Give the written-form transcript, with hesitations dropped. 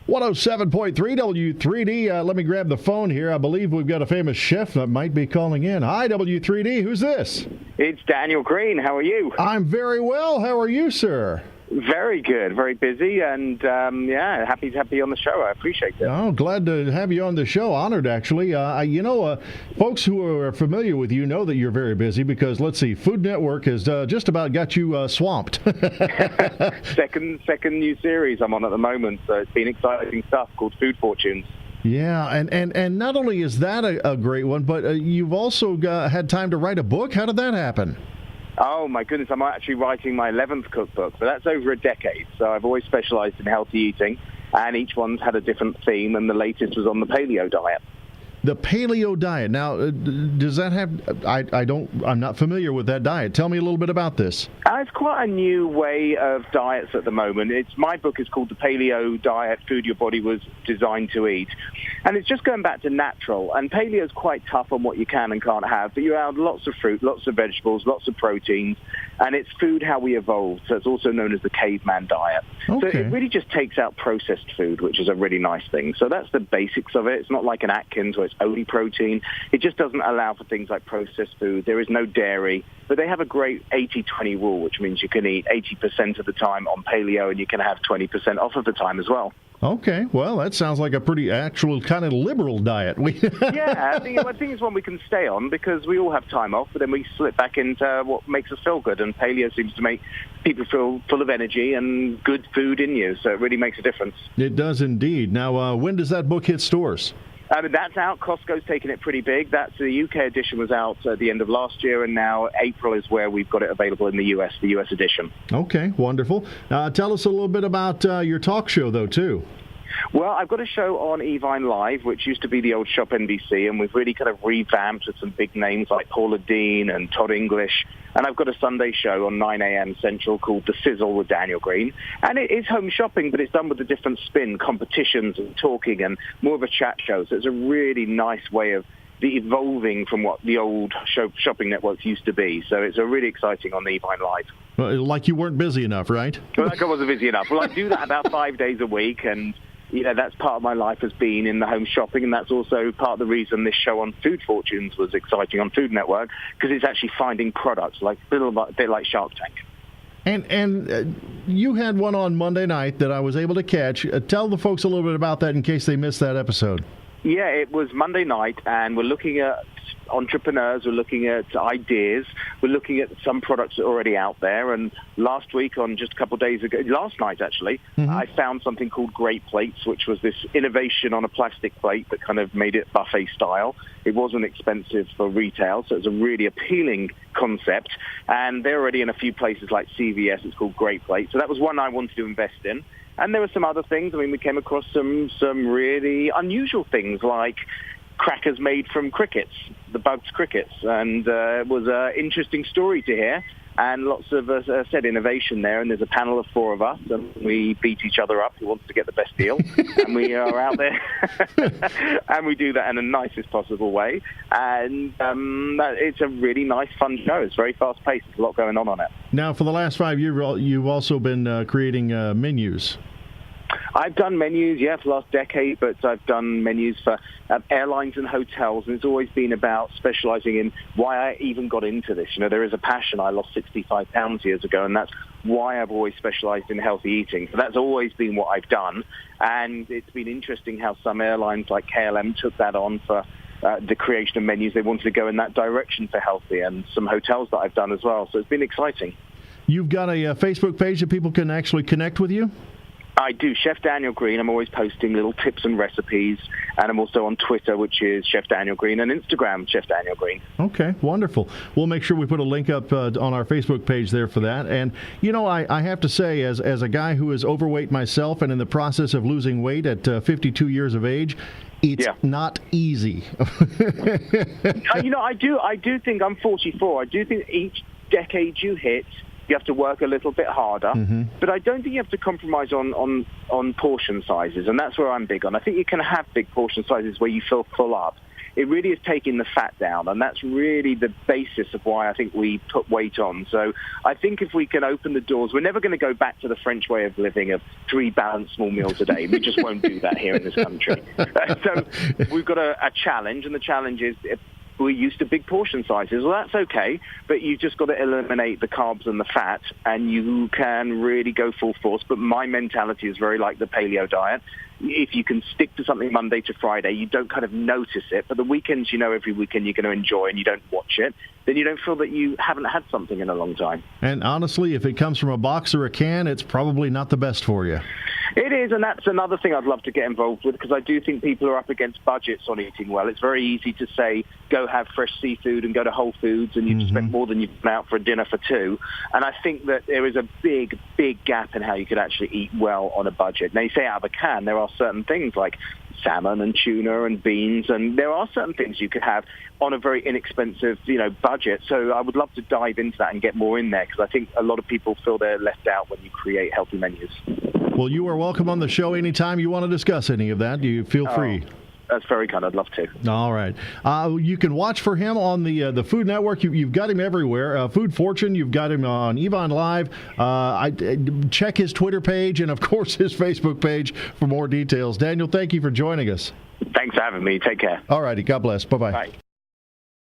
107.3 W3D. Let me grab the phone here. I believe we've got a famous chef that might be calling in. Hi, W3D. Who's this? It's Daniel Green. How are you? I'm very well. How are you, sir? Very good. Very busy, and happy to be on the show. I appreciate it. Oh, glad to have you on the show. Honored, actually. Folks who are familiar with you know that you're very busy because, let's see, Food Network has just about got you swamped. Second new series I'm on at the moment, so it's been exciting stuff called Food Fortunes. Yeah, and not only is that a great one, but you've also had time to write a book. How did that happen? Oh, my goodness, I'm actually writing my 11th cookbook, but that's over a decade. So I've always specialized in healthy eating, and each one's had a different theme, and the latest was on the paleo diet. The paleo diet. Now, does that have... I'm not familiar with that diet. Tell me a little bit about this. It's quite a new way of diets at the moment. My book is called The Paleo Diet, Food Your Body Was Designed to Eat. And it's just going back to natural. And paleo is quite tough on what you can and can't have. But you have lots of fruit, lots of vegetables, lots of proteins. And it's food how we evolved. So it's also known as the caveman diet. Okay. So it really just takes out processed food, which is a really nice thing. So that's the basics of it. It's not like an Atkins where it's only protein. It just doesn't allow for things like processed food. There is no dairy. But they have a great 80-20 rule, which means you can eat 80% of the time on paleo and you can have 20% off of the time as well. Okay, well, that sounds like a pretty actual kind of liberal diet. Yeah, I think it's one we can stay on because we all have time off, but then we slip back into what makes us feel good, and paleo seems to make people feel full of energy and good food in you, so it really makes a difference. It does indeed. Now, when does that book hit stores? That's out. Costco's taking it pretty big. The UK edition was out at the end of last year, and now April is where we've got it available in the US, the US edition. Okay, wonderful. Tell us a little bit about your talk show, though, too. Well, I've got a show on Evine Live, which used to be the old Shop NBC, and we've really kind of revamped with some big names like Paula Dean and Todd English. And I've got a Sunday show on 9 a.m. Central called The Sizzle with Daniel Green. And it is home shopping, but it's done with a different spin, competitions and talking and more of a chat show. So it's a really nice way of evolving from what the old shopping networks used to be. So it's a really exciting on the Evine Live. Well, like you weren't busy enough, right? Well, like I wasn't busy enough. Well, I do that about 5 days a week, and that's part of my life has been in the home shopping, and that's also part of the reason this show on Food Fortunes was exciting on Food Network, because it's actually finding products, like a bit like Shark Tank. And you had one on Monday night that I was able to catch. Tell the folks a little bit about that in case they missed that episode. Yeah, it was Monday night, and we're looking at entrepreneurs, we're looking at ideas, we're looking at some products that are already out there. And last week, just a couple of days ago, last night actually, I found something called Great Plates, which was this innovation on a plastic plate that kind of made it buffet style. It wasn't expensive for retail, so it's a really appealing concept. And they're already in a few places like CVS. It's called Great Plates. So that was one I wanted to invest in. And there were some other things. I mean, we came across some really unusual things like crackers made from crickets, the bugs crickets. And it was an interesting story to hear. And lots of, said, innovation there. And there's a panel of 4 of us, and we beat each other up who wants to get the best deal. And we are out there, and we do that in the nicest possible way. And it's a really nice, fun show. It's very fast-paced. There's a lot going on it. Now, for the last 5 years, you've also been creating menus. I've done menus, for the last decade, but I've done menus for airlines and hotels, and it's always been about specializing in why I even got into this. There is a passion. I lost 65 pounds years ago, and that's why I've always specialized in healthy eating. So that's always been what I've done, and it's been interesting how some airlines like KLM took that on for the creation of menus. They wanted to go in that direction for healthy, and some hotels that I've done as well. So it's been exciting. You've got a Facebook page that people can actually connect with you? I do, Chef Daniel Green. I'm always posting little tips and recipes, and I'm also on Twitter, which is Chef Daniel Green, and Instagram, Chef Daniel Green. Okay, wonderful. We'll make sure we put a link up on our Facebook page there for that. And, I have to say, as a guy who is overweight myself and in the process of losing weight at 52 years of age, it's not easy. I do think I'm 44. I do think each decade you hit, you have to work a little bit harder, but I don't think you have to compromise on portion sizes, and that's where I'm big on. I think you can have big portion sizes where you feel full up. it really is taking the fat down, and that's really the basis of why I think we put weight on. So I think if we can open the doors, we're never going to go back to the French way of living of 3 balanced small meals a day. We just won't do that here in this country. So we've got a challenge, and the challenge is we're used to big portion sizes. Well, that's okay, but you've just got to eliminate the carbs and the fat, and you can really go full force. But my mentality is very like the paleo diet. If you can stick to something Monday to Friday, you don't kind of notice it. But the weekends, every weekend you're going to enjoy and you don't watch it, then you don't feel that you haven't had something in a long time. And honestly, if it comes from a box or a can, it's probably not the best for you. It is, and that's another thing I'd love to get involved with, because I do think people are up against budgets on eating well. It's very easy to say, go have fresh seafood and go to Whole Foods, and you spend more than you've been out for a dinner for 2. And I think that there is a big, big gap in how you could actually eat well on a budget. Now, you say out of a can, there are certain things like salmon and tuna and beans, and there are certain things you could have on a very inexpensive, budget. So I would love to dive into that and get more in there, because I think a lot of people feel they're left out when you create healthy menus. Well, you are welcome on the show anytime you want to discuss any of that. You feel free. That's very kind. I'd love to. All right. You can watch for him on the Food Network. You've got him everywhere. Food Fortune, you've got him on Yvonne Live. Check his Twitter page and, of course, his Facebook page for more details. Daniel, thank you for joining us. Thanks for having me. Take care. All righty. God bless. Bye-bye. Bye.